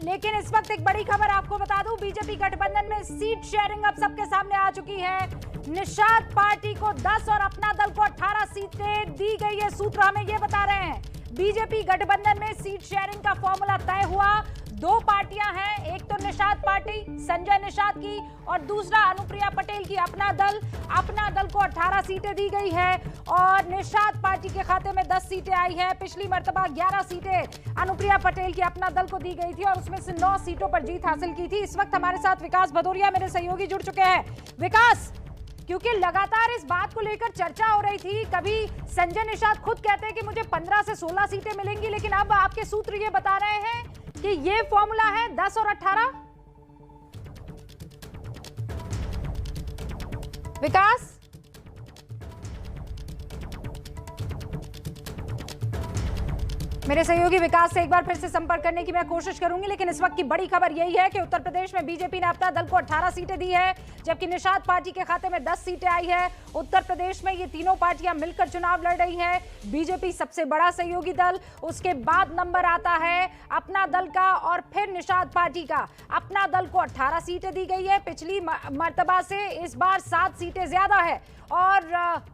लेकिन इस वक्त एक बड़ी खबर आपको बता दूं, बीजेपी गठबंधन में सीट शेयरिंग अब सबके सामने आ चुकी है। निषाद पार्टी को 10 और अपना दल को 18 सीटें दी गई है। सूत्र हमें ये बता रहे हैं बीजेपी गठबंधन में सीट शेयरिंग का फॉर्मूला तय हुआ। दो पार्टियां हैं, एक तो निषाद पार्टी संजय निषाद की और दूसरा अनुप्रिया पटेल की अपना दल। अपना दल को 18 सीटें दी गई है और निषाद पार्टी के खाते में 10 सीटें आई है। पिछली मर्तबा 11 सीटें अनुप्रिया पटेल की अपना दल को दी गई थी और उसमें से 9 सीटों पर जीत हासिल की थी। इस वक्त हमारे साथ विकास भदौरिया मेरे सहयोगी जुड़ चुके हैं। विकास, क्योंकि लगातार इस बात को लेकर चर्चा हो रही थी, कभी संजय निषाद खुद कहते हैं कि मुझे 15 से 16 सीटें मिलेंगी, लेकिन अब आपके सूत्र ये बता रहे हैं कि ये फॉर्मूला है 10 और 18। विकास, मेरे सहयोगी विकास से एक बार फिर से संपर्क करने की मैं कोशिश करूंगी, लेकिन इस वक्त की बड़ी खबर यही है कि उत्तर प्रदेश में बीजेपी ने अपना दल को 18 सीटें दी है, जबकि निषाद पार्टी के खाते में 10 सीटें आई है। उत्तर प्रदेश में ये तीनों पार्टियां मिलकर चुनाव लड़ रही हैं। बीजेपी सबसे बड़ा सहयोगी दल, उसके बाद नंबर आता है अपना दल का और फिर निषाद पार्टी का। अपना दल को 18 सीटें दी गई है, पिछली मर्तबा से इस बार 7 सीटें ज्यादा है और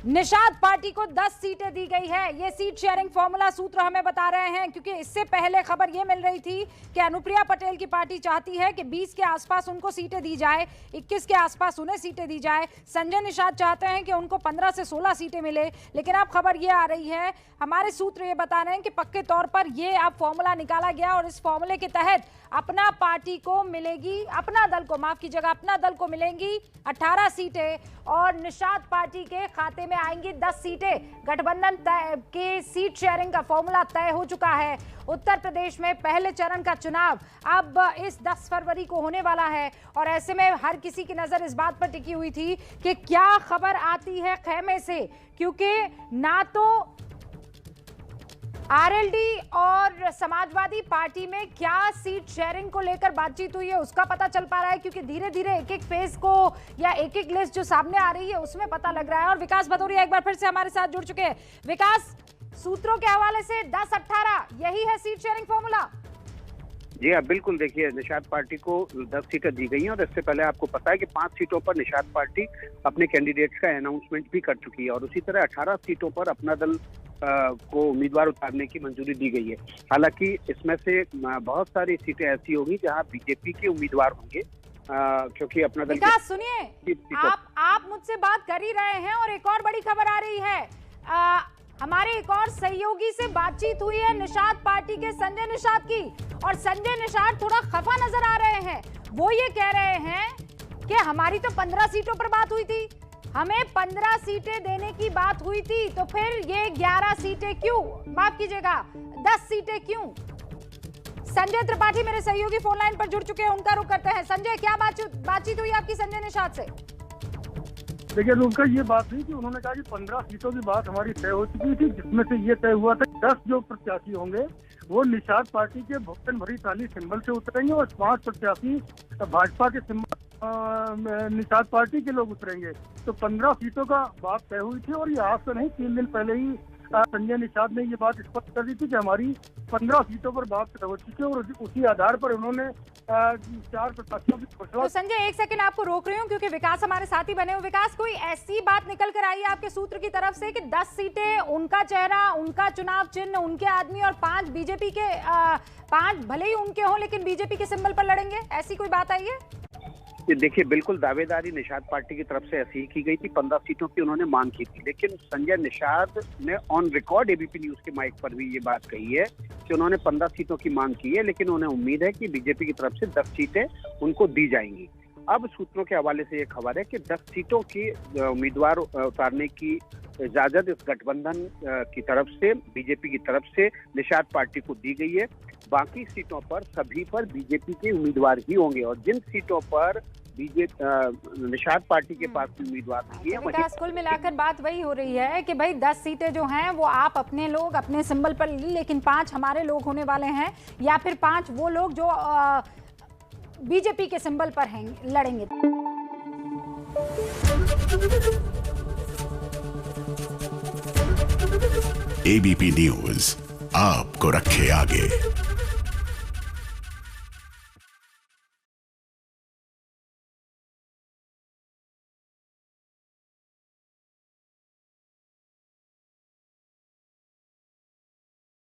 निषाद पार्टी को 10 सीटें दी गई है। ये सीट शेयरिंग फॉर्मूला सूत्र हमें बता रहे हैं, क्योंकि इससे पहले खबर ये मिल रही थी कि अनुप्रिया पटेल की पार्टी चाहती है कि 20 के आसपास उनको सीटें दी जाए, 21 के आसपास उन्हें सीटें दी जाए। संजय निषाद चाहते हैं कि उनको 15 से 16 सीटें मिले, लेकिन अब खबर ये आ रही है, हमारे सूत्र ये बता रहे हैं कि पक्के तौर पर ये अब फॉर्मूला निकाला गया और इस फॉर्मूले के तहत अपना पार्टी को मिलेगी, अपना दल को, माफ कीजिएगा, अपना दल को मिलेंगी 18 सीटें और निषाद पार्टी के खाते में आएंगी 10 सीटें। गठबंधन के सीट शेयरिंग का फॉर्मूला तय हो चुका है। उत्तर प्रदेश में पहले चरण का चुनाव अब इस 10 फरवरी को होने वाला है और ऐसे में हर किसी की नजर इस बात पर टिकी हुई थी कि क्या खबर आती है खेमे से, क्योंकि ना तो आरएलडी और समाजवादी पार्टी में क्या सीट शेयरिंग को लेकर बातचीत हुई है उसका पता चल पा रहा है, क्योंकि धीरे धीरे एक एक फेज को या एक एक लिस्ट जो सामने आ रही है उसमें पता लग रहा है। और विकास भदौरिया एक बार फिर से हमारे साथ जुड़ चुके हैं। विकास, सूत्रों के हवाले से 10-18 यही है सीट शेयरिंग फॉर्मूला? जी हाँ, बिल्कुल। देखिए, निषाद पार्टी को 10 सीटें दी गई हैं और इससे पहले आपको पता है कि 5 सीटों पर निषाद पार्टी अपने कैंडिडेट्स का अनाउंसमेंट भी कर चुकी है और उसी तरह 18 सीटों पर अपना दल को उम्मीदवार उतारने की मंजूरी दी गई है। हालांकि इसमें से बहुत सारी सीटें ऐसी होंगी जहां बीजेपी के उम्मीदवार होंगे, क्योंकि अपना दल। विकास सुनिए, आप मुझसे बात कर ही रहे हैं और एक और बड़ी खबर आ रही है, हमारे एक और सहयोगी से बातचीत हुई है निषाद पार्टी के संजय निषाद की और संजय निषाद थोड़ा खफा नजर आ रहे हैं। वो ये कह रहे हैं कि हमारी तो 15 सीटों पर बात हुई थी, हमें 15 सीटें देने की बात हुई थी, तो फिर ये 11 सीटें क्यों, माफ कीजिएगा 10 सीटें क्यों? संजय त्रिपाठी मेरे सहयोगी फोन लाइन पर जुड़ चुके हैं, उनका रुख करते हैं। संजय, क्या बातचीत हुई आपकी संजय निषाद से? देखिए, उनका ये बात हुई कि उन्होंने कहा कि 15 सीटों की बात हमारी तय हो चुकी थी, जिसमें से ये तय हुआ था 10 जो प्रत्याशी होंगे वो निषाद पार्टी के भुगतन भरी थाली सिंबल से उतरेंगे और 5 प्रत्याशी भाजपा के सिंबल निषाद पार्टी के लोग उतरेंगे। तो 15 सीटों का बात तय हुई थी और ये आज से नहीं, 3 दिन पहले ही संजय निषाद ने ये बात स्पष्ट कर दी थी कि हमारी 15 सीटों पर बात तय हो चुकी है और उसी आधार पर उन्होंने 4 प्रत्याशियों की घोषणा। तो संजय, एक सेकंड आपको रोक रही हूँ क्योंकि विकास हमारे साथ ही बने हुए। विकास, कोई ऐसी बात निकल कर आई है आपके सूत्र की तरफ से कि 10 सीटें उनका चेहरा, उनका चुनाव चिन्ह, उनके आदमी और 5 बीजेपी के, 5 भले ही उनके हों लेकिन बीजेपी के सिंबल पर लड़ेंगे, ऐसी कोई बात आई है? देखिए, बिल्कुल दावेदारी निषाद पार्टी की तरफ से ऐसी ही की गई थी, 15 सीटों की उन्होंने मांग की थी, लेकिन संजय निषाद ने ऑन रिकॉर्ड एबीपी न्यूज के माइक पर भी ये बात कही है कि उन्होंने 15 सीटों की मांग की है, लेकिन उन्हें उम्मीद है कि बीजेपी की तरफ से 10 सीटें उनको दी जाएंगी। अब सूत्रों के हवाले से ये खबर है कि 10 सीटों की उम्मीदवार उतारने की इजाजत इस गठबंधन की तरफ से, बीजेपी की तरफ से निषाद पार्टी को दी गई है। बाकी सीटों पर सभी पर बीजेपी के उम्मीदवार ही होंगे और जिन सीटों पर निषाद पार्टी के पास उम्मीदवार नहीं है, विकास, कुल मिलाकर बात वही हो रही है कि भाई 10 सीटें जो हैं वो आप अपने लोग अपने सिंबल पर, लेकिन 5 हमारे लोग होने वाले हैं या फिर 5 वो लोग जो बीजेपी के सिंबल पर हैं लड़ेंगे। एबीपी न्यूज आपको रखे आगे।